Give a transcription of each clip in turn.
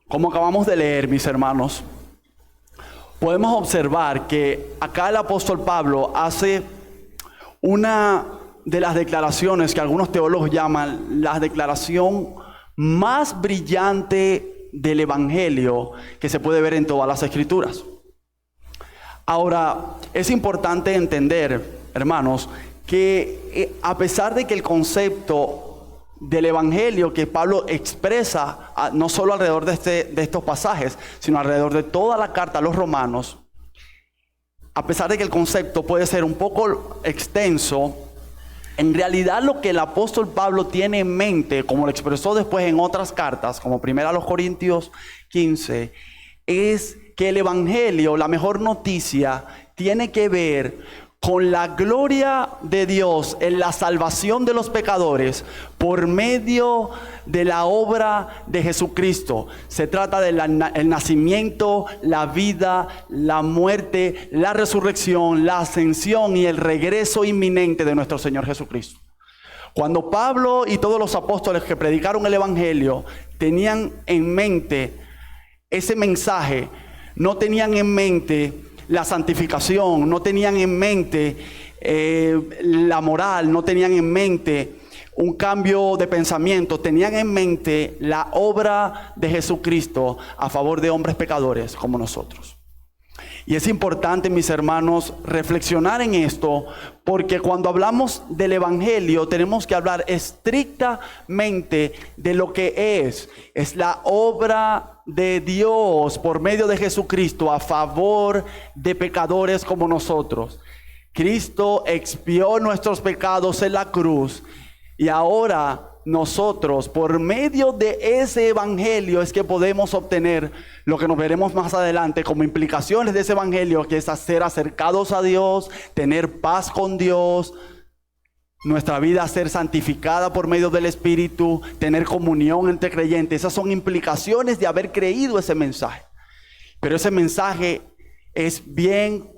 Como acabamos de leer, mis hermanos, podemos observar que acá el apóstol Pablo hace una de las declaraciones que algunos teólogos llaman la declaración más brillante del Evangelio que se puede ver en todas las Escrituras. Ahora, es importante entender, hermanos, que a pesar de que el concepto del Evangelio que Pablo expresa, no solo alrededor de estos pasajes, sino alrededor de toda la carta a los romanos, a pesar de que el concepto puede ser un poco extenso, en realidad lo que el apóstol Pablo tiene en mente, como lo expresó después en otras cartas, como 1 Corintios 15, es que el Evangelio, la mejor noticia, tiene que ver con la gloria de Dios en la salvación de los pecadores por medio de la obra de Jesucristo. Se trata del nacimiento, la vida, la muerte, la resurrección, la ascensión y el regreso inminente de nuestro Señor Jesucristo. Cuando Pablo y todos los apóstoles que predicaron el Evangelio tenían en mente ese mensaje, no tenían en mente la santificación, no tenían en mente la moral, no tenían en mente un cambio de pensamiento, tenían en mente la obra de Jesucristo a favor de hombres pecadores como nosotros. Y es importante, mis hermanos, reflexionar en esto, porque cuando hablamos del Evangelio tenemos que hablar estrictamente de lo que es la obra de Dios por medio de Jesucristo a favor de pecadores como nosotros. Cristo expió nuestros pecados en la cruz y ahora nosotros, por medio de ese Evangelio, es que podemos obtener lo que nos veremos más adelante como implicaciones de ese Evangelio, que es ser acercados a Dios, tener paz con Dios, nuestra vida ser santificada por medio del Espíritu, tener comunión entre creyentes. Esas son implicaciones de haber creído ese mensaje. Pero ese mensaje es bien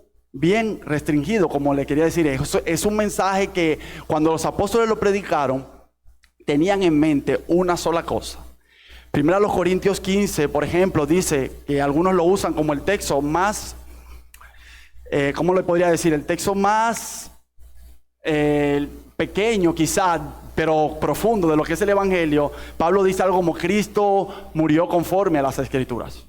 restringido, como le quería decir. Es un mensaje que cuando los apóstoles lo predicaron, tenían en mente una sola cosa. 1 Corintios 15, por ejemplo, dice que algunos lo usan como el texto más, ¿cómo le podría decir? El texto más pequeño quizá, pero profundo de lo que es el Evangelio. Pablo dice algo como: Cristo murió conforme a las Escrituras.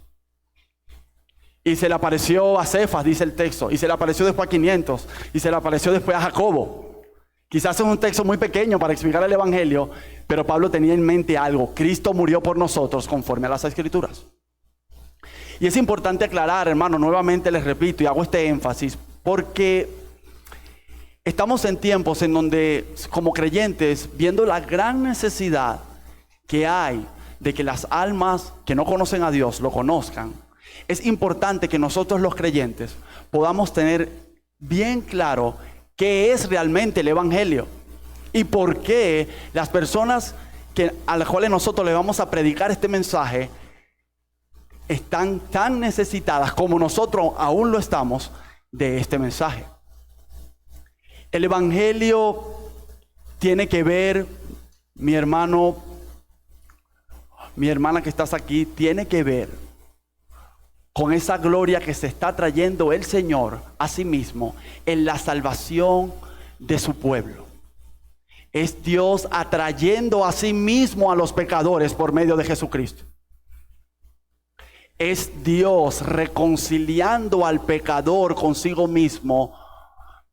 Y se le apareció a Cefas, dice el texto, y se le apareció después a 500, y se le apareció después a Jacobo. Quizás es un texto muy pequeño para explicar el Evangelio, pero Pablo tenía en mente algo: Cristo murió por nosotros conforme a las Escrituras. Y es importante aclarar, hermano, nuevamente les repito y hago este énfasis, porque estamos en tiempos en donde, como creyentes, viendo la gran necesidad que hay de que las almas que no conocen a Dios lo conozcan, es importante que nosotros los creyentes podamos tener bien claro qué es realmente el Evangelio y por qué las personas a las cuales nosotros les vamos a predicar este mensaje están tan necesitadas como nosotros aún lo estamos de este mensaje. El Evangelio tiene que ver, mi hermano, mi hermana que estás aquí, tiene que ver con esa gloria que se está trayendo el Señor a sí mismo en la salvación de su pueblo. Es Dios atrayendo a sí mismo a los pecadores por medio de Jesucristo. Es Dios reconciliando al pecador consigo mismo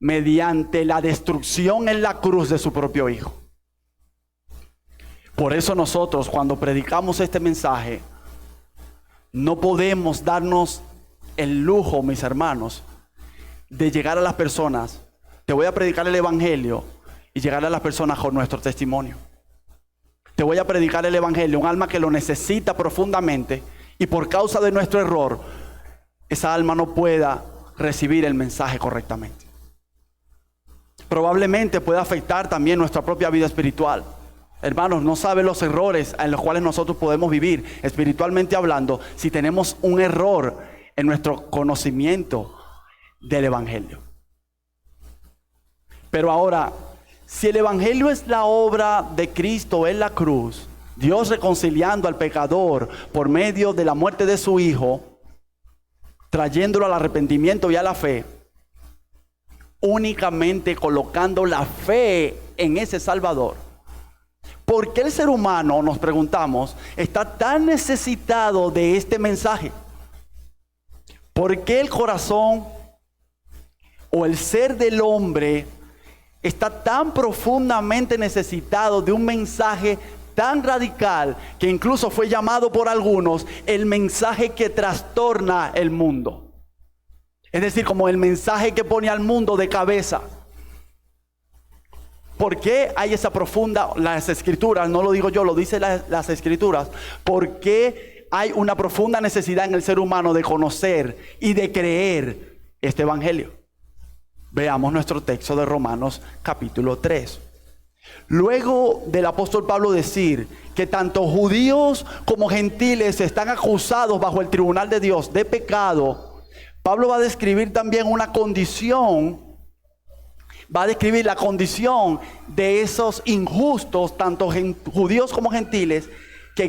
mediante la destrucción en la cruz de su propio Hijo. Por eso nosotros, cuando predicamos este mensaje, no podemos darnos el lujo, mis hermanos, de llegar a las personas. Te voy a predicar el Evangelio y llegar a las personas con nuestro testimonio. Te voy a predicar el Evangelio, un alma que lo necesita profundamente, y por causa de nuestro error, esa alma no pueda recibir el mensaje correctamente. Probablemente pueda afectar también nuestra propia vida espiritual. Hermanos, no saben los errores en los cuales nosotros podemos vivir, espiritualmente hablando, si tenemos un error en nuestro conocimiento del Evangelio. Pero ahora, si el Evangelio es la obra de Cristo en la cruz, Dios reconciliando al pecador por medio de la muerte de su Hijo, trayéndolo al arrepentimiento y a la fe, únicamente colocando la fe en ese Salvador. ¿Por qué el ser humano, nos preguntamos, está tan necesitado de este mensaje? ¿Por qué el corazón o el ser del hombre está tan profundamente necesitado de un mensaje tan radical que incluso fue llamado por algunos el mensaje que trastorna el mundo? Es decir, como el mensaje que pone al mundo de cabeza. ¿Por qué hay esa profunda, las escrituras, no lo digo yo, lo dicen las escrituras, por qué hay una profunda necesidad en el ser humano de conocer y de creer este evangelio? Veamos nuestro texto de Romanos capítulo 3. Luego del apóstol Pablo decir que tanto judíos como gentiles están acusados bajo el tribunal de Dios de pecado, Pablo va a describir también una condición, va a describir la condición de esos injustos, tanto judíos como gentiles, que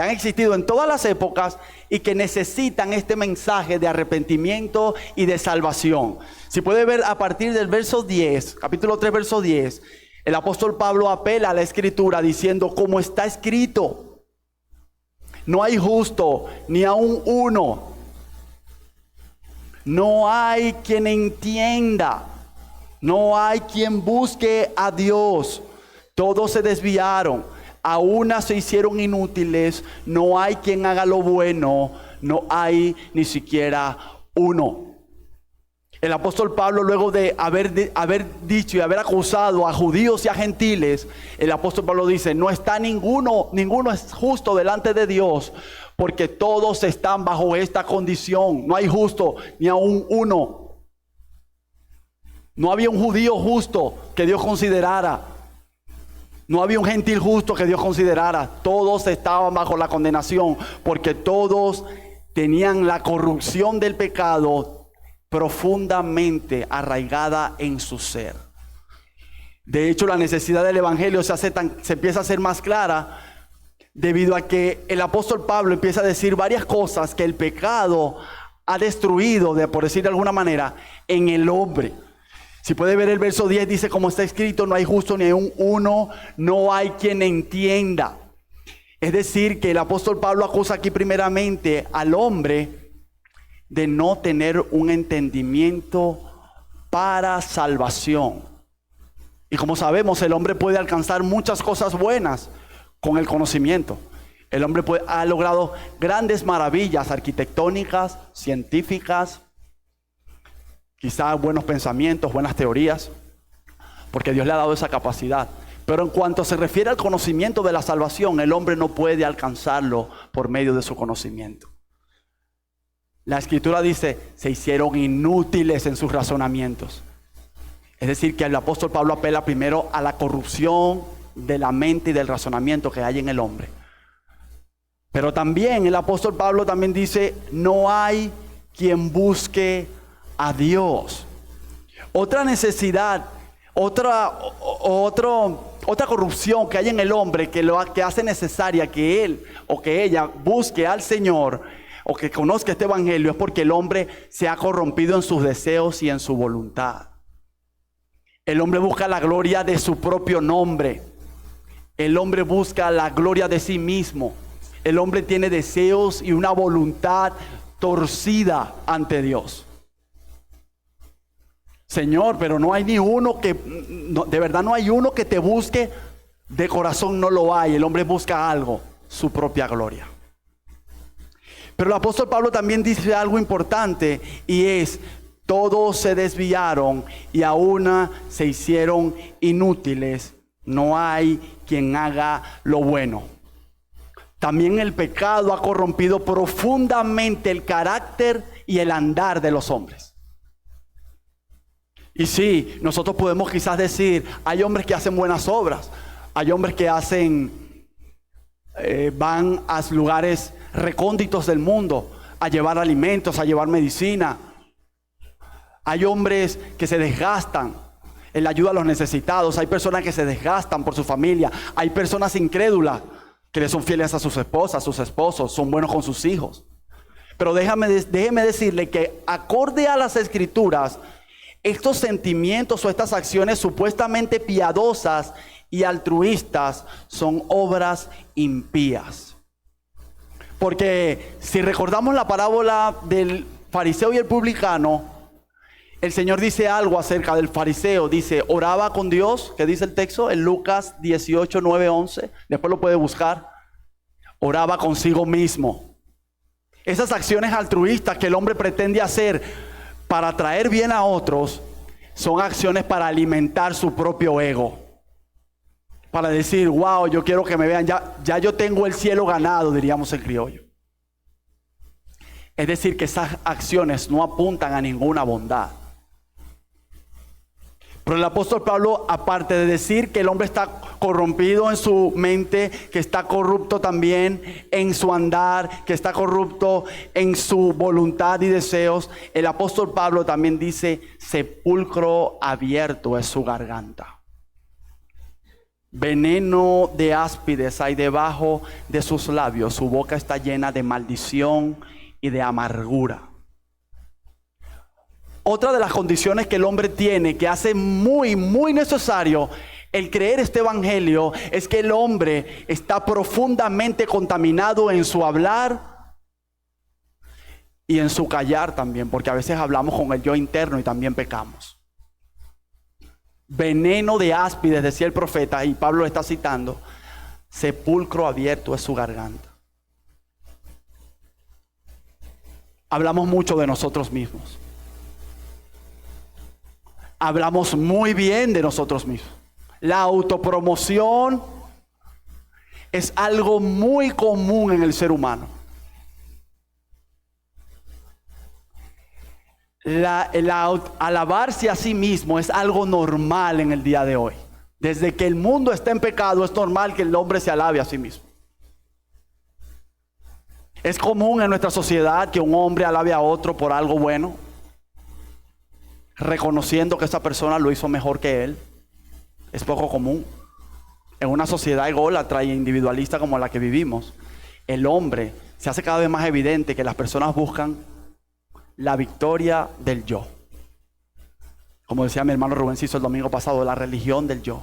han existido en todas las épocas y que necesitan este mensaje de arrepentimiento y de salvación. Si puede ver a partir del verso 10, capítulo 3, verso 10, el apóstol Pablo apela a la escritura diciendo, como está escrito, no hay justo ni aun uno, no hay quien entienda, no hay quien busque a Dios, todos se desviaron, a una se hicieron inútiles, no hay quien haga lo bueno, no hay ni siquiera uno. El apóstol Pablo, luego de haber dicho y haber acusado a judíos y a gentiles, el apóstol Pablo dice, no está ninguno es justo delante de Dios, porque todos están bajo esta condición, no hay justo ni aún uno. No había un judío justo que Dios considerara. No había un gentil justo que Dios considerara. Todos estaban bajo la condenación porque todos tenían la corrupción del pecado profundamente arraigada en su ser. De hecho, la necesidad del evangelio se empieza a hacer más clara debido a que el apóstol Pablo empieza a decir varias cosas que el pecado ha destruido, por decir de alguna manera, en el hombre. Si puede ver el verso 10, dice, como está escrito, no hay justo ni un uno, no hay quien entienda. Es decir, que el apóstol Pablo acusa aquí primeramente al hombre de no tener un entendimiento para salvación. Y como sabemos, el hombre puede alcanzar muchas cosas buenas con el conocimiento. El hombre ha logrado grandes maravillas arquitectónicas, científicas, quizás buenos pensamientos, buenas teorías, porque Dios le ha dado esa capacidad. Pero en cuanto se refiere al conocimiento de la salvación, el hombre no puede alcanzarlo por medio de su conocimiento. La escritura dice, se hicieron inútiles en sus razonamientos. Es decir, que el apóstol Pablo apela primero a la corrupción de la mente y del razonamiento que hay en el hombre. Pero también el apóstol Pablo también dice, no hay quien busque a Dios. Otra necesidad, otra corrupción que hay en el hombre que hace necesaria que él o que ella busque al Señor o que conozca este evangelio es porque el hombre se ha corrompido en sus deseos y en su voluntad. El hombre busca la gloria de su propio nombre. El hombre busca la gloria de sí mismo. El hombre tiene deseos y una voluntad torcida ante Dios. Señor, pero no hay ni uno de verdad no hay uno que te busque de corazón, no lo hay. El hombre busca algo, su propia gloria. Pero el apóstol Pablo también dice algo importante y es, todos se desviaron y a una se hicieron inútiles. No hay quien haga lo bueno. También el pecado ha corrompido profundamente el carácter y el andar de los hombres. Y sí, nosotros podemos quizás decir, hay hombres que hacen buenas obras, hay hombres que van a lugares recónditos del mundo a llevar alimentos, a llevar medicina. Hay hombres que se desgastan Él ayuda a los necesitados. Hay personas que se desgastan por su familia. Hay personas incrédulas que le son fieles a sus esposas, a sus esposos, son buenos con sus hijos. Pero déjeme decirle que acorde a las Escrituras, estos sentimientos o estas acciones supuestamente piadosas y altruistas son obras impías. Porque si recordamos la parábola del fariseo y el publicano, el Señor dice algo acerca del fariseo. Dice, oraba con Dios, ¿qué dice el texto? En Lucas 18, 9, 11. Después lo puede buscar. Oraba consigo mismo. Esas acciones altruistas que el hombre pretende hacer para traer bien a otros, son acciones para alimentar su propio ego. Para decir, wow, yo quiero que me vean, ya yo tengo el cielo ganado, diríamos en criollo. Es decir, que esas acciones no apuntan a ninguna bondad. Pero el apóstol Pablo, aparte de decir que el hombre está corrompido en su mente, que está corrupto también en su andar, que está corrupto en su voluntad y deseos, el apóstol Pablo también dice, sepulcro abierto es su garganta. Veneno de áspides hay debajo de sus labios, su boca está llena de maldición y de amargura. Otra de las condiciones que el hombre tiene, que hace muy necesario el creer este evangelio, es que el hombre está profundamente contaminado en su hablar y en su callar también, porque a veces hablamos con el yo interno y también pecamos. Veneno de áspides, decía el profeta, y Pablo lo está citando, sepulcro abierto es su garganta. Hablamos mucho de nosotros mismos. Hablamos muy bien de nosotros mismos. La autopromoción es algo muy común en el ser humano. Alabarse a sí mismo es algo normal en el día de hoy. Desde que el mundo está en pecado, es normal que el hombre se alabe a sí mismo. Es común en nuestra sociedad que un hombre alabe a otro por algo bueno, reconociendo que esa persona lo hizo mejor que él. Es poco común. En una sociedad ególatra e individualista como la que vivimos, el hombre se hace cada vez más evidente que las personas buscan la victoria del yo. Como decía mi hermano Rubén Ciso el domingo pasado, la religión del yo.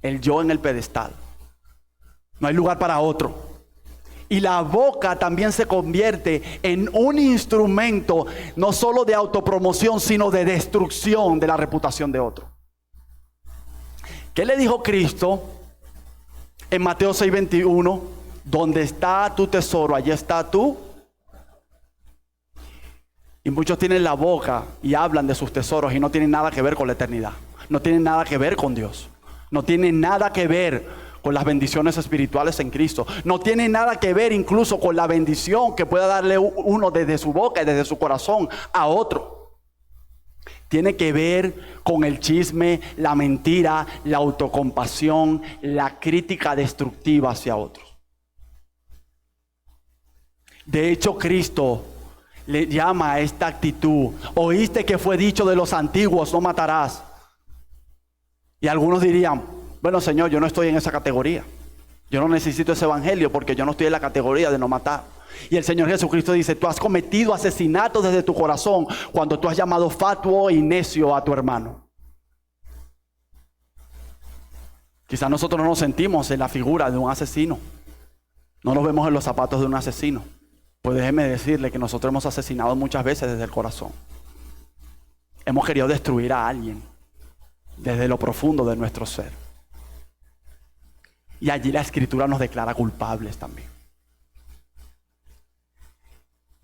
El yo en el pedestal. No hay lugar para otro. Y la boca también se convierte en un instrumento no solo de autopromoción, sino de destrucción de la reputación de otro. ¿Qué le dijo Cristo en Mateo 6:21? Donde está tu tesoro, allí está tú. Y muchos tienen la boca y hablan de sus tesoros y no tienen nada que ver con la eternidad. No tienen nada que ver con Dios. No tienen nada que ver con las bendiciones espirituales en Cristo. No tiene nada que ver incluso con la bendición que pueda darle uno desde su boca y desde su corazón a otro. Tiene que ver con el chisme, la mentira, la autocompasión, la crítica destructiva hacia otros. De hecho, Cristo le llama a esta actitud: oíste que fue dicho de los antiguos, no matarás. Y algunos dirían: bueno, Señor, yo no estoy en esa categoría. Yo no necesito ese evangelio porque yo no estoy en la categoría de no matar. Y el Señor Jesucristo dice: tú has cometido asesinato desde tu corazón cuando tú has llamado fatuo y necio a tu hermano. Quizás nosotros no nos sentimos en la figura de un asesino. No nos vemos en los zapatos de un asesino. Pues déjeme decirle que nosotros hemos asesinado muchas veces desde el corazón. Hemos querido destruir a alguien desde lo profundo de nuestro ser. Y allí la Escritura nos declara culpables también.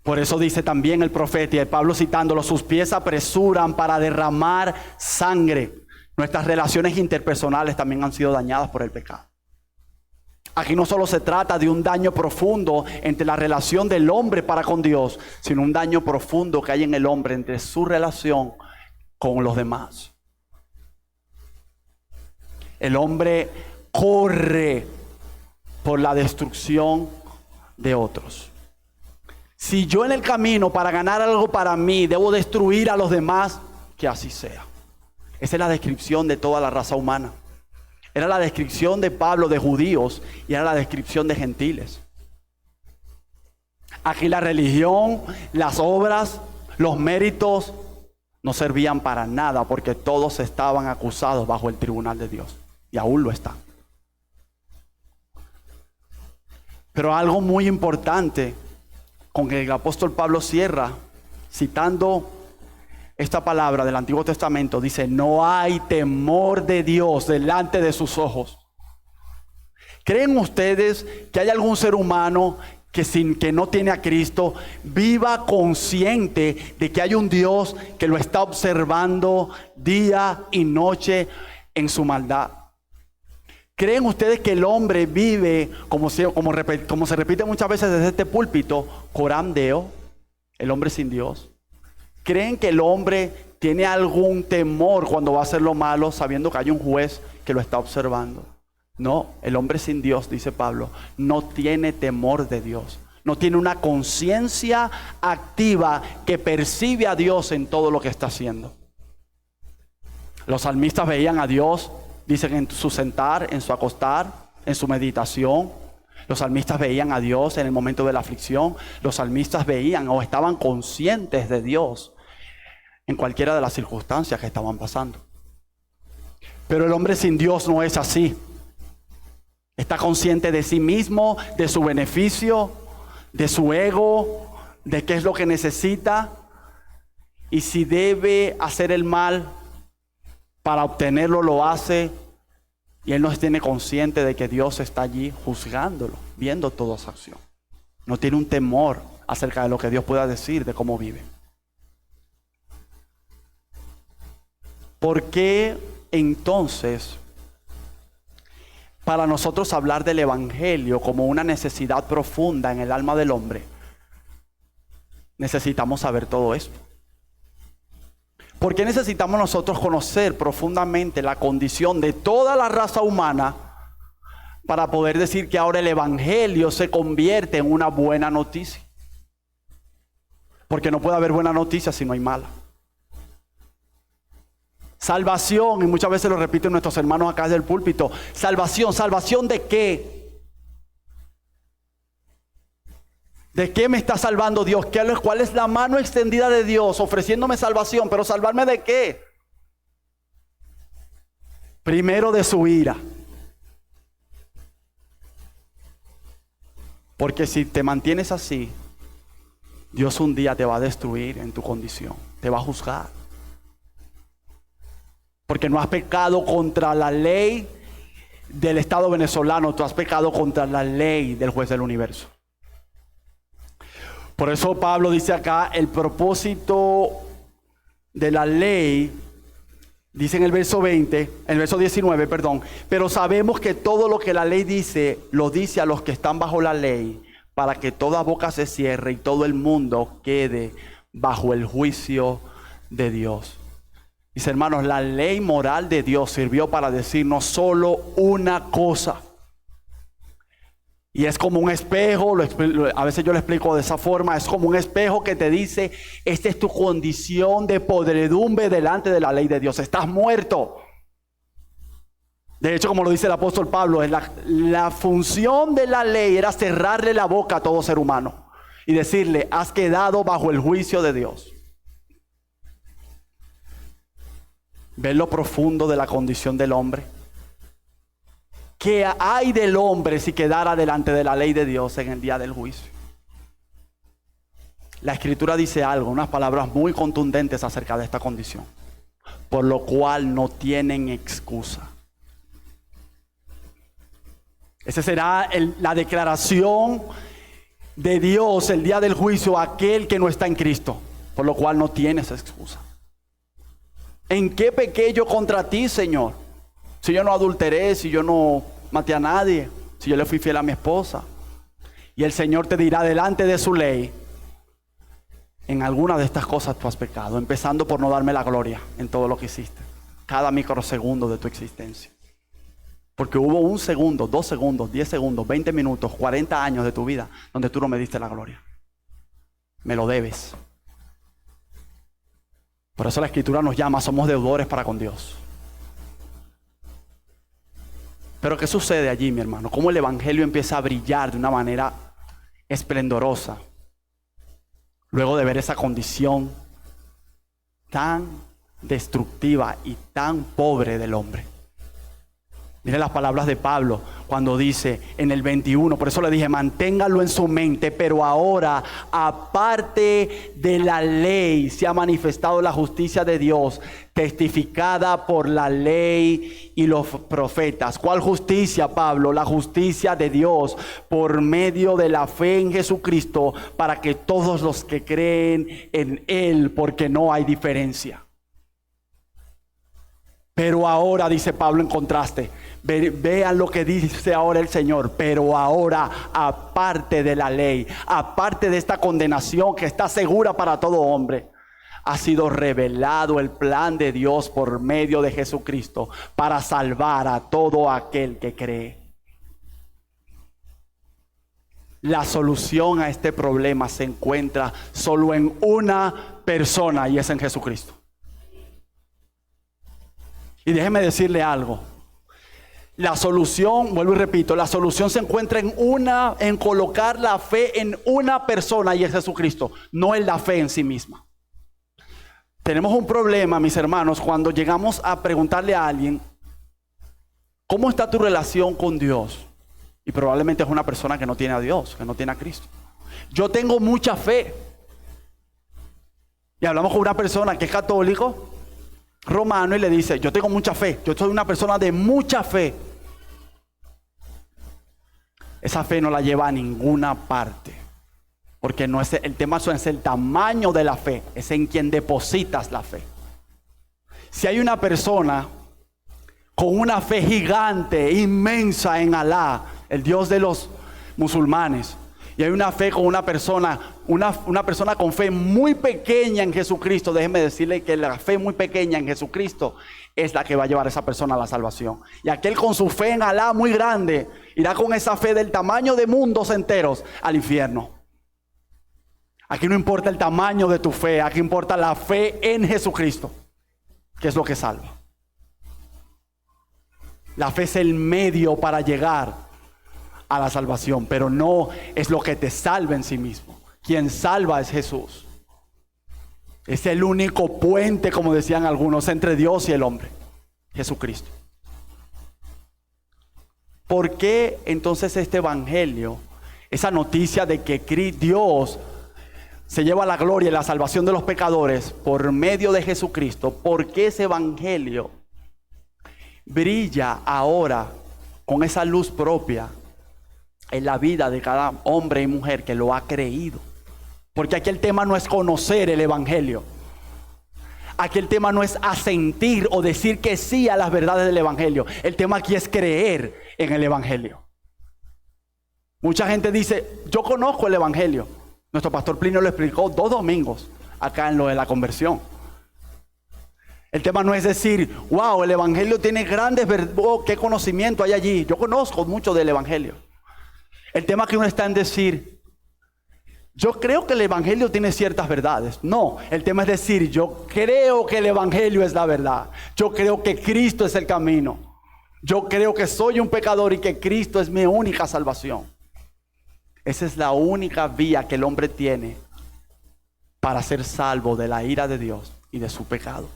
Por eso dice también el profeta, y Pablo citándolo: sus pies apresuran para derramar sangre. Nuestras relaciones interpersonales también han sido dañadas por el pecado. Aquí no solo se trata de un daño profundo entre la relación del hombre para con Dios, sino un daño profundo que hay en el hombre entre su relación con los demás. El hombre corre por la destrucción de otros. Si yo en el camino para ganar algo para mí debo destruir a los demás, que así sea. Esa es la descripción de toda la raza humana. Era la descripción de Pablo de judíos y era la descripción de gentiles. Aquí la religión, las obras, los méritos no servían para nada porque todos estaban acusados bajo el tribunal de Dios. Y aún lo están. Pero algo muy importante con que el apóstol Pablo cierra, citando esta palabra del Antiguo Testamento, dice: no hay temor de Dios delante de sus ojos. ¿Creen ustedes que hay algún ser humano que no tiene a Cristo viva consciente de que hay un Dios que lo está observando día y noche en su maldad? ¿Creen ustedes que el hombre vive, como se repite muchas veces desde este púlpito, coram Deo, el hombre sin Dios? ¿Creen que el hombre tiene algún temor cuando va a hacer lo malo sabiendo que hay un juez que lo está observando? No, el hombre sin Dios, dice Pablo, no tiene temor de Dios. No tiene una conciencia activa que percibe a Dios en todo lo que está haciendo. Los salmistas veían a Dios, dicen, en su sentar, en su acostar, en su meditación. Los salmistas veían a Dios en el momento de la aflicción. Los salmistas veían o estaban conscientes de Dios en cualquiera de las circunstancias que estaban pasando. Pero el hombre sin Dios no es así. Está consciente de sí mismo, de su beneficio, de su ego, de qué es lo que necesita. Y si debe hacer el mal para obtenerlo, lo hace. Y él no tiene consciente de que Dios está allí juzgándolo, viendo toda esa acción. No tiene un temor acerca de lo que Dios pueda decir de cómo vive. ¿Por qué entonces, para nosotros hablar del Evangelio como una necesidad profunda en el alma del hombre, necesitamos saber todo esto? ¿Por qué necesitamos nosotros conocer profundamente la condición de toda la raza humana para poder decir que ahora el Evangelio se convierte en una buena noticia? Porque no puede haber buena noticia si no hay mala. Salvación, y muchas veces lo repiten nuestros hermanos acá del púlpito. Salvación, ¿salvación de qué? ¿De qué me está salvando Dios? ¿Cuál es la mano extendida de Dios ofreciéndome salvación? ¿Pero salvarme de qué? Primero de su ira. Porque si te mantienes así, Dios un día te va a destruir en tu condición. Te va a juzgar. Porque no has pecado contra la ley del Estado venezolano, tú has pecado contra la ley del juez del universo. Por eso Pablo dice acá, el propósito de la ley, dice en el verso 19, pero sabemos que todo lo que la ley dice, lo dice a los que están bajo la ley, para que toda boca se cierre y todo el mundo quede bajo el juicio de Dios. Dice, hermanos, la ley moral de Dios sirvió para decirnos solo una cosa. Y es como un espejo, a veces yo lo explico de esa forma, es como un espejo que te dice, esta es tu condición de podredumbre delante de la ley de Dios. Estás muerto. De hecho, como lo dice el apóstol Pablo, la función de la ley era cerrarle la boca a todo ser humano y decirle, has quedado bajo el juicio de Dios. ¿Ves lo profundo de la condición del hombre? ¿Qué hay del hombre si quedara delante de la ley de Dios en el día del juicio? La Escritura dice algo, unas palabras muy contundentes acerca de esta condición. Por lo cual no tienen excusa. Esa será la declaración de Dios el día del juicio a aquel que no está en Cristo. Por lo cual no tienes excusa. ¿En qué pequé yo contra ti, Señor? Si yo no adulteré, si yo no maté a nadie, si yo le fui fiel a mi esposa. Y el Señor te dirá delante de su ley, en alguna de estas cosas tú has pecado, empezando por no darme la gloria en todo lo que hiciste, cada microsegundo de tu existencia. Porque hubo 1 segundo, 2 segundos, 10 segundos, 20 minutos, 40 años de tu vida donde tú no me diste la gloria. Me lo debes. Por eso la Escritura nos llama, somos deudores para con Dios. Pero ¿qué sucede allí, mi hermano? ¿Cómo el evangelio empieza a brillar de una manera esplendorosa? Luego de ver esa condición tan destructiva y tan pobre del hombre. Miren las palabras de Pablo cuando dice en el 21, por eso le dije, manténgalo en su mente, pero ahora, aparte de la ley, se ha manifestado la justicia de Dios, testificada por la ley y los profetas. ¿Cuál justicia, Pablo? La justicia de Dios por medio de la fe en Jesucristo, para que todos los que creen en Él, porque no hay diferencia. Pero ahora, dice Pablo en contraste, vean lo que dice ahora el Señor. Pero ahora, aparte de la ley, aparte de esta condenación que está segura para todo hombre, ha sido revelado el plan de Dios por medio de Jesucristo para salvar a todo aquel que cree. La solución a este problema se encuentra solo en una persona, y es en Jesucristo. Y déjeme decirle algo. La solución, vuelvo y repito, la solución se encuentra en colocar la fe en una persona, y es Jesucristo, no en la fe en sí misma. Tenemos un problema, mis hermanos, cuando llegamos a preguntarle a alguien, ¿cómo está tu relación con Dios? Y probablemente es una persona que no tiene a Dios, que no tiene a Cristo. Yo tengo mucha fe. Y hablamos con una persona que es católico, romano, y le dice, yo tengo mucha fe, yo soy una persona de mucha fe. Esa fe no la lleva a ninguna parte, porque no es el tema, no es el tamaño de la fe, es en quien depositas la fe. Si hay una persona con una fe gigante, inmensa en Alá, el Dios de los musulmanes, y hay una fe con una persona con fe muy pequeña en Jesucristo, déjeme decirle que la fe muy pequeña en Jesucristo es la que va a llevar a esa persona a la salvación. Y aquel con su fe en Alá muy grande, irá con esa fe del tamaño de mundos enteros al infierno. Aquí no importa el tamaño de tu fe, aquí importa la fe en Jesucristo, que es lo que salva. La fe es el medio para llegar a la salvación, pero no es lo que te salva en sí mismo. Quien salva es Jesús. Es el único puente, como decían algunos, entre Dios y el hombre, Jesucristo. ¿Por qué entonces este evangelio, esa noticia de que Dios se lleva la gloria y la salvación de los pecadores por medio de Jesucristo, por qué ese evangelio brilla ahora con esa luz propia en la vida de cada hombre y mujer que lo ha creído? Porque aquí el tema no es conocer el evangelio. Aquí el tema no es asentir o decir que sí a las verdades del evangelio. El tema aquí es creer en el evangelio. Mucha gente dice, yo conozco el evangelio. Nuestro pastor Plinio lo explicó 2 domingos acá en lo de la conversión. El tema no es decir, wow, el evangelio tiene grandes verdades, oh, qué conocimiento hay allí. Yo conozco mucho del evangelio. El tema que uno está en decir, yo creo que el evangelio tiene ciertas verdades. No, el tema es decir, yo creo que el evangelio es la verdad. Yo creo que Cristo es el camino. Yo creo que soy un pecador y que Cristo es mi única salvación. Esa es la única vía que el hombre tiene para ser salvo de la ira de Dios y de su pecado.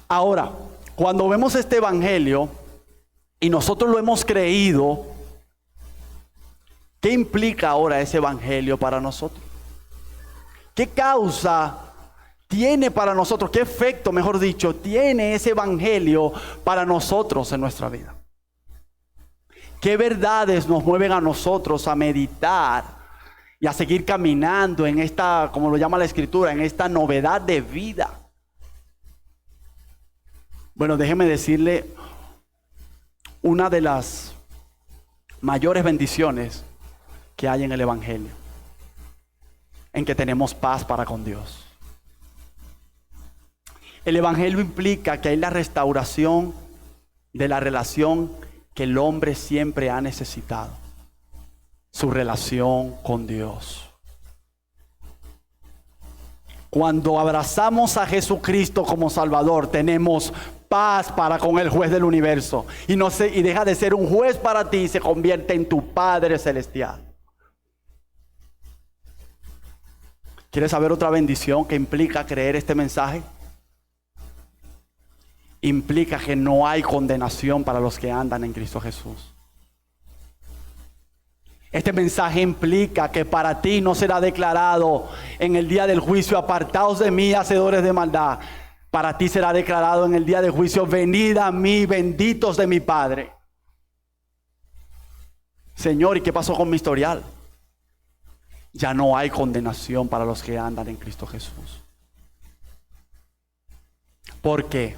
Ahora, cuando vemos este evangelio y nosotros lo hemos creído, ¿qué implica ahora ese evangelio para nosotros? ¿Qué causa tiene para nosotros? ¿Qué efecto, mejor dicho, tiene ese evangelio para nosotros en nuestra vida? ¿Qué verdades nos mueven a nosotros a meditar y a seguir caminando en esta, como lo llama la Escritura, en esta novedad de vida? Bueno, déjeme decirle, una de las mayores bendiciones que hay en el evangelio, en que tenemos paz para con Dios. El evangelio implica que hay la restauración de la relación que el hombre siempre ha necesitado, su relación con Dios. Cuando abrazamos a Jesucristo como Salvador, tenemos paz para con el juez del universo. Y deja de ser un juez para ti y se convierte en tu Padre celestial. ¿Quieres saber otra bendición que implica creer este mensaje? Implica que no hay condenación para los que andan en Cristo Jesús. Este mensaje implica que para ti no será declarado en el día del juicio: apartaos de mí, hacedores de maldad. Para ti será declarado en el día del juicio: venid a mí, benditos de mi Padre. Señor, ¿y qué pasó con mi historial? Ya no hay condenación para los que andan en Cristo Jesús. ¿Por qué?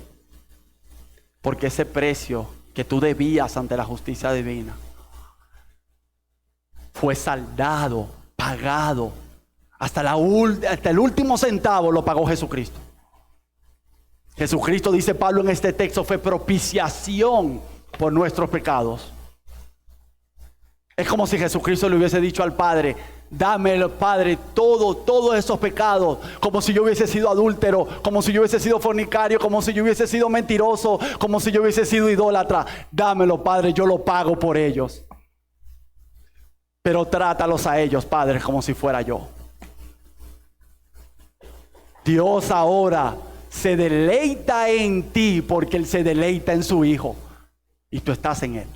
Porque ese precio que tú debías ante la justicia divina fue saldado, pagado. Hasta el último centavo lo pagó Jesucristo. Jesucristo, dice Pablo en este texto, fue propiciación por nuestros pecados. Es como si Jesucristo le hubiese dicho al Padre: dame, Padre, todos esos pecados. Como si yo hubiese sido adúltero, como si yo hubiese sido fornicario, como si yo hubiese sido mentiroso, como si yo hubiese sido idólatra. Dámelo, Padre, yo lo pago por ellos. Pero trátalos a ellos, Padre, como si fuera yo. Dios ahora se deleita en ti porque Él se deleita en su Hijo. Y tú estás en Él.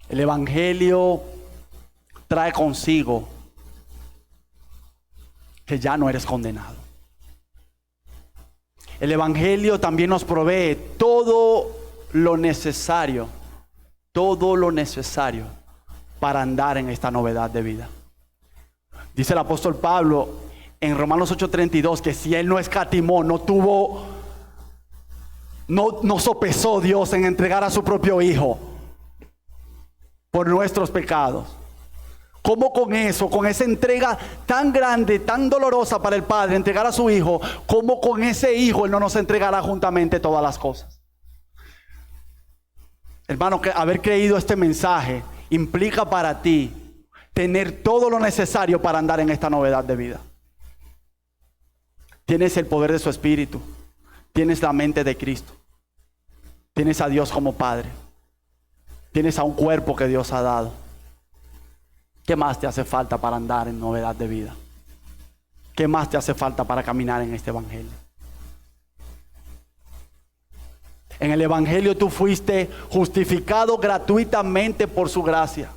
El Evangelio trae consigo que ya no eres condenado. El Evangelio también nos provee todo lo necesario para andar en esta novedad de vida. Dice el apóstol Pablo en Romanos 8:32 que si Él no escatimó, no sopesó Dios en entregar a su propio Hijo por nuestros pecados. ¿Cómo con eso, con esa entrega tan grande, tan dolorosa para el Padre, entregar a su Hijo, cómo con ese Hijo Él no nos entregará juntamente todas las cosas? Hermano, que haber creído este mensaje implica para ti tener todo lo necesario para andar en esta novedad de vida. Tienes el poder de su Espíritu, tienes la mente de Cristo, tienes a Dios como Padre, tienes a un cuerpo que Dios ha dado. ¿Qué más te hace falta para andar en novedad de vida? ¿Qué más te hace falta para caminar en este Evangelio? En el Evangelio tú fuiste justificado gratuitamente por su gracia.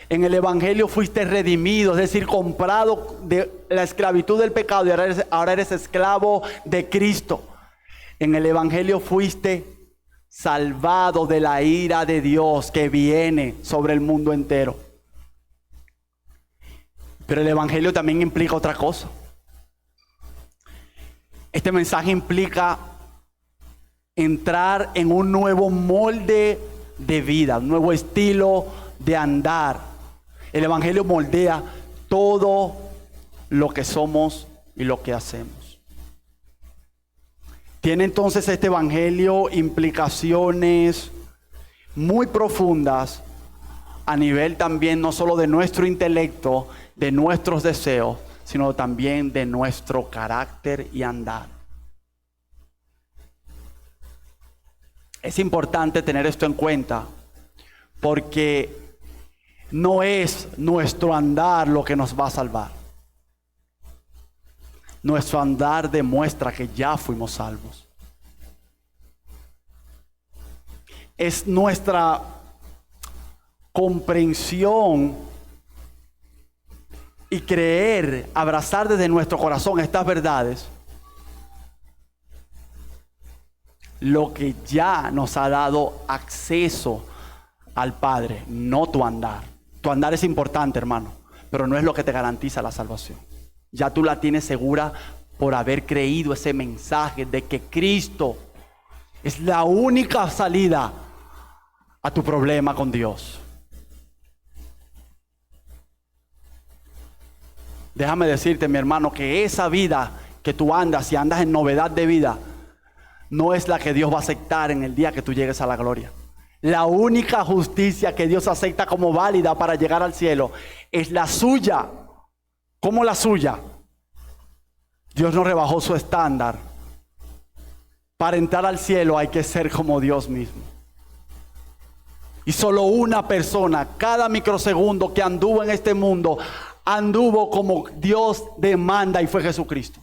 En el Evangelio fuiste redimido, es decir, comprado de la esclavitud del pecado, y ahora eres esclavo de Cristo. En el Evangelio fuiste salvado de la ira de Dios que viene sobre el mundo entero. Pero el Evangelio también implica otra cosa. Este mensaje implica entrar en un nuevo molde de vida, un nuevo estilo de andar. El Evangelio moldea todo lo que somos y lo que hacemos. Tiene entonces este Evangelio implicaciones muy profundas a nivel también no solo de nuestro intelecto, de nuestros deseos, sino también de nuestro carácter y andar. Es importante tener esto en cuenta porque no es nuestro andar lo que nos va a salvar. Nuestro andar demuestra que ya fuimos salvos. Es nuestra comprensión y creer, abrazar desde nuestro corazón estas verdades, lo que ya nos ha dado acceso al Padre, no tu andar. Tu andar es importante, hermano, pero no es lo que te garantiza la salvación. Ya tú la tienes segura por haber creído ese mensaje de que Cristo es la única salida a tu problema con Dios. Déjame decirte, mi hermano, que esa vida que tú andas, si andas en novedad de vida, no es la que Dios va a aceptar en el día que tú llegues a la gloria. La única justicia que Dios acepta como válida para llegar al cielo es la suya. ¿Cómo la suya? Dios no rebajó su estándar Para entrar al cielo hay que ser como Dios mismo. Y solo una persona, cada microsegundo que anduvo en este mundo, anduvo como Dios demanda, y fue Jesucristo.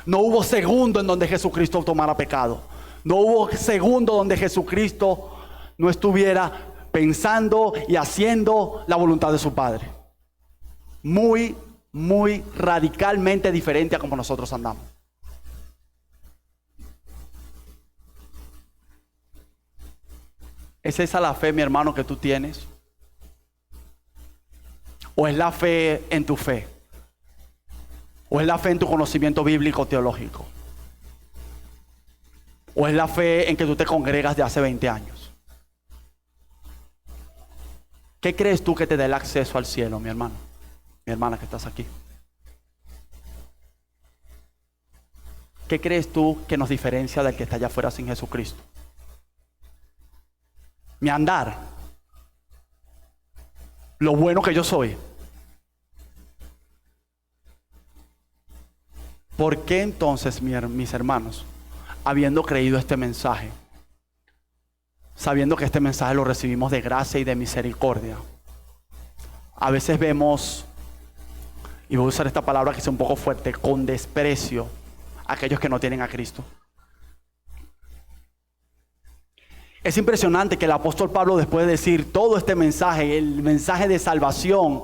No hubo segundo en donde Jesucristo tomara pecado. No hubo segundo donde Jesucristo no estuviera pensando y haciendo la voluntad de su Padre. Muy, muy radicalmente diferente a como nosotros andamos. ¿Es esa la fe, mi hermano, que tú tienes? ¿O es la fe en tu fe? ¿O es la fe en tu conocimiento bíblico teológico? ¿O es la fe en que tú te congregas de hace 20 años? ¿Qué crees tú que te da el acceso al cielo, mi hermano? Mi hermana que estás aquí. ¿Qué crees tú que nos diferencia del que está allá afuera sin Jesucristo? Mi andar. Lo bueno que yo soy. ¿Por qué entonces, mis hermanos, habiendo creído este mensaje, sabiendo que este mensaje lo recibimos de gracia y de misericordia, a veces vemos, y voy a usar esta palabra que es un poco fuerte, con desprecio a aquellos que no tienen a Cristo? Es impresionante que el apóstol Pablo, después de decir todo este mensaje, el mensaje de salvación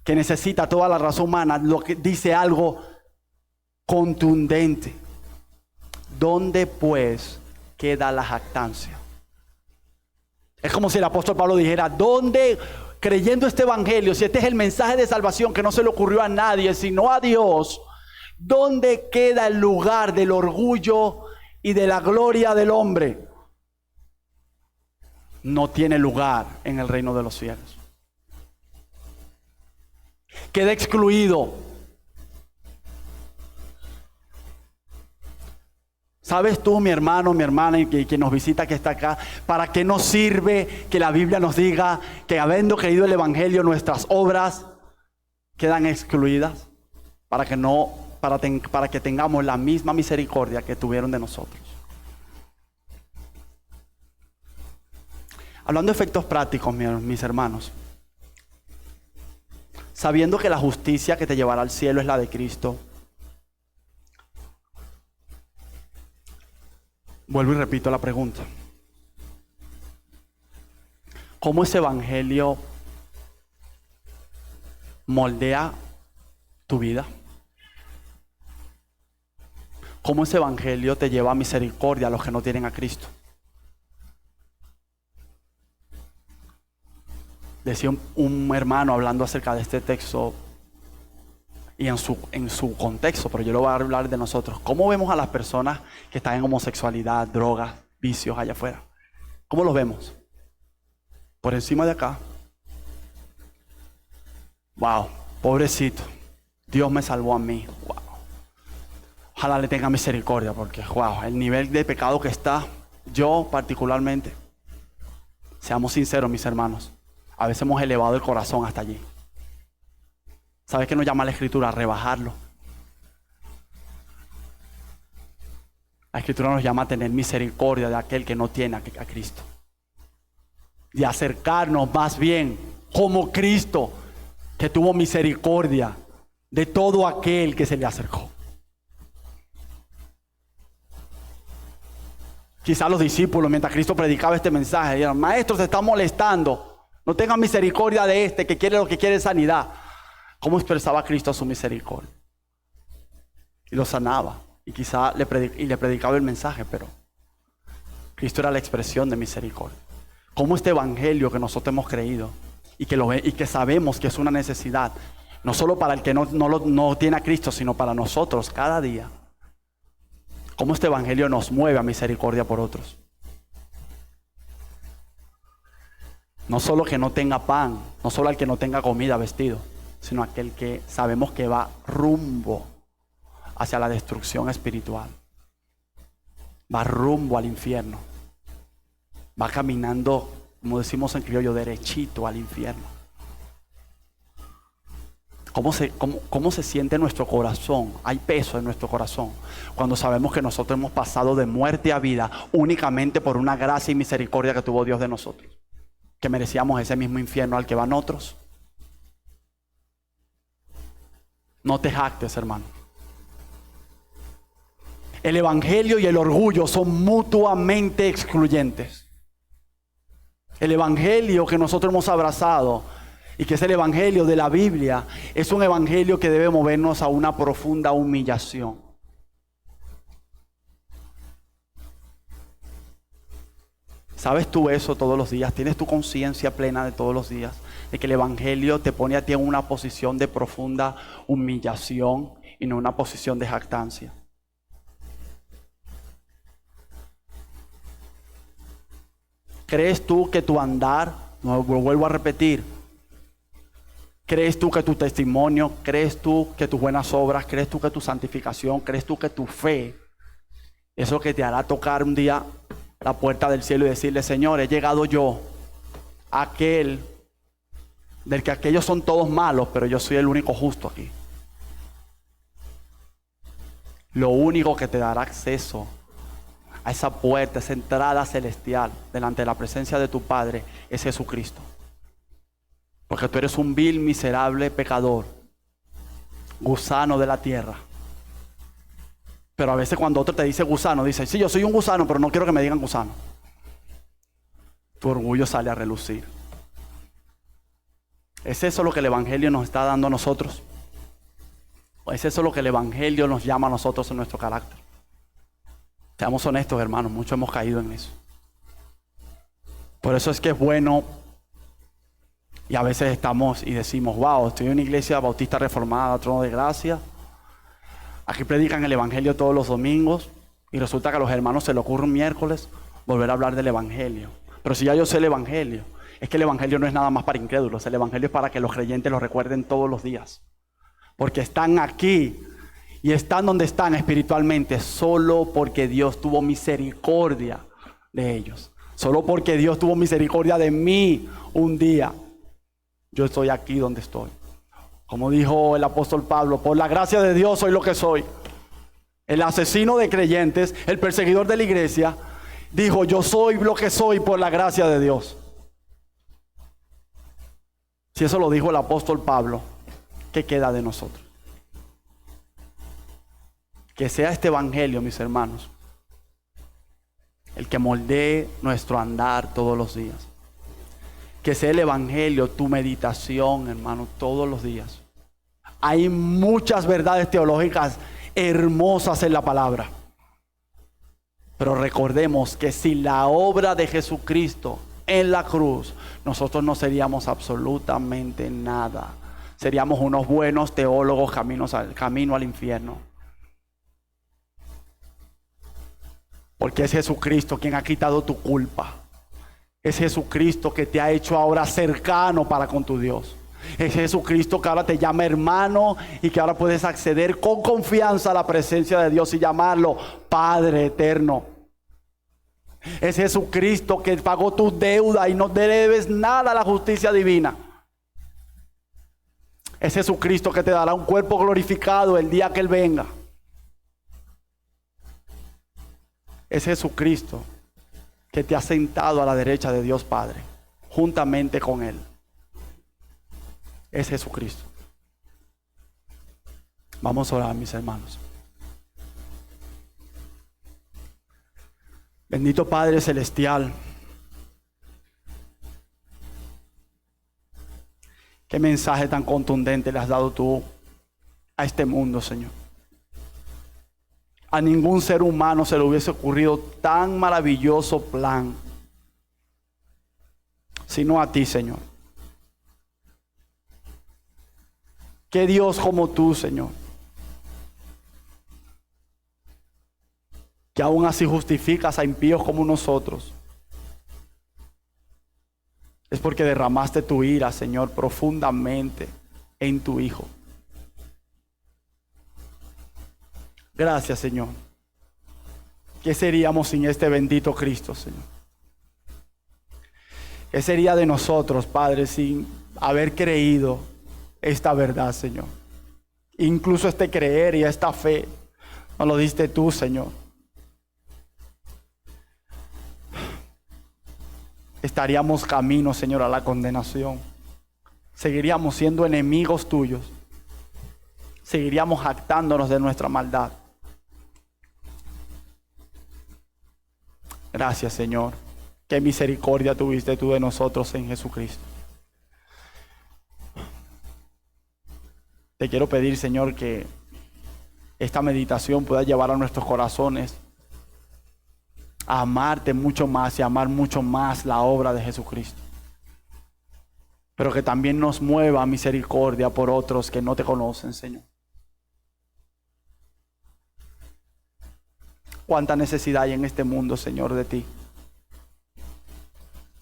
que necesita toda la raza humana, lo que dice algo contundente. ¿Dónde pues queda la jactancia? Es como si el apóstol Pablo dijera, ¿dónde, creyendo este evangelio, si este es el mensaje de salvación que no se le ocurrió a nadie sino a Dios, dónde queda el lugar del orgullo y de la gloria del hombre? No tiene lugar en el reino de los cielos. Queda excluido. ¿Sabes tú, mi hermano, mi hermana, y quien nos visita que está acá, para qué nos sirve que la Biblia nos diga que habiendo creído el evangelio nuestras obras quedan excluidas? Para que tengamos la misma misericordia que tuvieron de nosotros. Hablando de efectos prácticos, mis hermanos, sabiendo que la justicia que te llevará al cielo es la de Cristo, vuelvo y repito la pregunta. ¿Cómo ese evangelio moldea tu vida? ¿Cómo ese evangelio te lleva a misericordia a los que no tienen a Cristo? Decía un hermano hablando acerca de este texto y en su contexto, pero yo lo voy a hablar de nosotros. ¿Cómo vemos a las personas que están en homosexualidad, drogas, vicios allá afuera? ¿Cómo los vemos? Por encima de acá. Wow, pobrecito. Dios me salvó a mí. Wow. Ojalá le tenga misericordia porque, wow, el nivel de pecado que está, yo particularmente, seamos sinceros, mis hermanos, a veces hemos elevado el corazón hasta allí. ¿Sabes qué nos llama la Escritura? A rebajarlo. La Escritura nos llama a tener misericordia de aquel que no tiene a Cristo. De acercarnos más bien como Cristo, que tuvo misericordia de todo aquel que se le acercó. Quizás los discípulos, mientras Cristo predicaba este mensaje, dijeron: maestro, se está molestando. No tengan misericordia de este que quiere lo que quiere es sanidad. ¿Cómo expresaba Cristo su misericordia? Y lo sanaba. Y quizá le predicaba el mensaje, pero Cristo era la expresión de misericordia. ¿Cómo este evangelio que nosotros hemos creído y que sabemos que es una necesidad, no solo para el que no tiene a Cristo, sino para nosotros cada día? ¿Cómo este evangelio nos mueve a misericordia por otros? No solo que no tenga pan, no solo al que no tenga comida, vestido, sino aquel que sabemos que va rumbo hacia la destrucción espiritual. Va rumbo al infierno. Va caminando, como decimos en criollo, derechito al infierno. ¿Cómo se siente nuestro corazón? Hay peso en nuestro corazón cuando sabemos que nosotros hemos pasado de muerte a vida únicamente por una gracia y misericordia que tuvo Dios de nosotros, que merecíamos ese mismo infierno al que van otros. No te jactes, hermano. El evangelio y el orgullo son mutuamente excluyentes. El evangelio que nosotros hemos abrazado y que es el evangelio de la Biblia, es un evangelio que debe movernos a una profunda humillación. ¿Sabes tú eso todos los días? ¿Tienes tu conciencia plena de todos los días? De que el evangelio te pone a ti en una posición de profunda humillación y no una posición de jactancia. ¿Crees tú que tu andar, no lo vuelvo a repetir, crees tú que tu testimonio, crees tú que tus buenas obras, crees tú que tu santificación, crees tú que tu fe, eso que te hará tocar un día la puerta del cielo y decirle: Señor, he llegado yo, aquel del que aquellos son todos malos, pero yo soy el único justo aquí? Lo único que te dará acceso a esa puerta, esa entrada celestial delante de la presencia de tu Padre, es Jesucristo. Porque tú eres un vil, miserable pecador, gusano de la tierra. Pero a veces cuando otro te dice gusano, dice: sí, yo soy un gusano, pero no quiero que me digan gusano. Tu orgullo sale a relucir. ¿Es eso lo que el evangelio nos está dando a nosotros? ¿O es eso lo que el evangelio nos llama a nosotros en nuestro carácter? Seamos honestos, hermanos, muchos hemos caído en eso. Por eso es que es bueno, y a veces estamos y decimos: wow, estoy en una iglesia bautista reformada, trono de gracia. Aquí predican el evangelio todos los domingos, y resulta que a los hermanos se le ocurre un miércoles volver a hablar del evangelio. Pero si ya yo sé el evangelio, es que el evangelio no es nada más para incrédulos, el evangelio es para que los creyentes lo recuerden todos los días. Porque están aquí y están donde están espiritualmente solo porque Dios tuvo misericordia de ellos. Solo porque Dios tuvo misericordia de mí un día, yo estoy aquí donde estoy. Como dijo el apóstol Pablo: por la gracia de Dios soy lo que soy. El asesino de creyentes, el perseguidor de la iglesia, dijo: yo soy lo que soy por la gracia de Dios. Si eso lo dijo el apóstol Pablo, ¿qué queda de nosotros? Que sea este evangelio, mis hermanos, el que moldee nuestro andar todos los días. Que sea el evangelio tu meditación, hermano, todos los días. Hay muchas verdades teológicas hermosas en la palabra. Pero recordemos que sin la obra de Jesucristo en la cruz, nosotros no seríamos absolutamente nada. Seríamos unos buenos teólogos camino al infierno. Porque es Jesucristo quien ha quitado tu culpa. Es Jesucristo que te ha hecho ahora cercano para con tu Dios. Es Jesucristo que ahora te llama hermano y que ahora puedes acceder con confianza a la presencia de Dios y llamarlo Padre eterno. Es Jesucristo que pagó tus deudas y no debes nada a la justicia divina. Es Jesucristo que te dará un cuerpo glorificado el día que Él venga. Es Jesucristo que te ha sentado a la derecha de Dios Padre, juntamente con Él. Es Jesucristo. Vamos a orar, mis hermanos. Bendito Padre Celestial, qué mensaje tan contundente le has dado tú a este mundo, Señor. A ningún ser humano se le hubiese ocurrido tan maravilloso plan, sino a ti, Señor. ¿Qué Dios como tú, Señor? Que aún así justificas a impíos como nosotros. Es porque derramaste tu ira, Señor, profundamente en tu Hijo. Gracias, Señor. ¿Qué seríamos sin este bendito Cristo, Señor? ¿Qué sería de nosotros, Padre, sin haber creído esta verdad, Señor. Incluso este creer y esta fe nos lo diste tú, Señor. Estaríamos camino, Señor, a la condenación. Seguiríamos siendo enemigos tuyos. Seguiríamos jactándonos de nuestra maldad. Gracias, Señor. Qué misericordia tuviste tú de nosotros en Jesucristo. Te quiero pedir, Señor, que esta meditación pueda llevar a nuestros corazones a amarte mucho más y amar mucho más la obra de Jesucristo. Pero que también nos mueva a misericordia por otros que no te conocen, Señor. Cuánta necesidad hay en este mundo, Señor, de ti.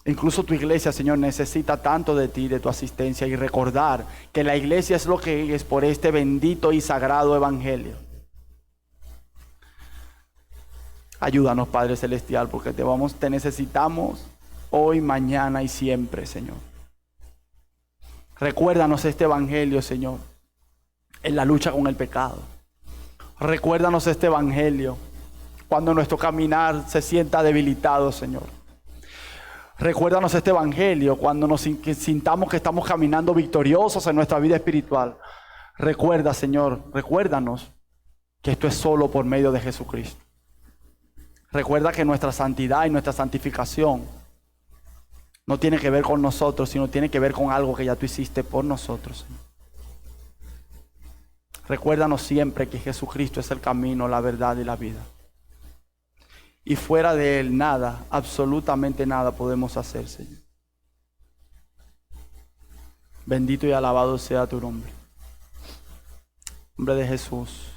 Incluso tu iglesia, Señor, necesita tanto de ti, de tu asistencia, y recordar que la iglesia es lo que es por este bendito y sagrado evangelio. Ayúdanos, Padre Celestial, porque te necesitamos hoy, mañana y siempre, Señor. Recuérdanos este evangelio, Señor, en la lucha con el pecado. Recuérdanos este evangelio cuando nuestro caminar se sienta debilitado, Señor. Recuérdanos este evangelio cuando nos sintamos que estamos caminando victoriosos en nuestra vida espiritual. Recuerda, Señor, recuérdanos que esto es solo por medio de Jesucristo. Recuerda que nuestra santidad y nuestra santificación no tiene que ver con nosotros, sino tiene que ver con algo que ya tú hiciste por nosotros, Señor. Recuérdanos siempre que Jesucristo es el camino, la verdad y la vida. Y fuera de Él nada, absolutamente nada podemos hacer, Señor. Bendito y alabado sea tu nombre. Nombre de Jesús,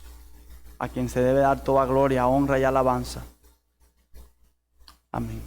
a quien se debe dar toda gloria, honra y alabanza. Amén.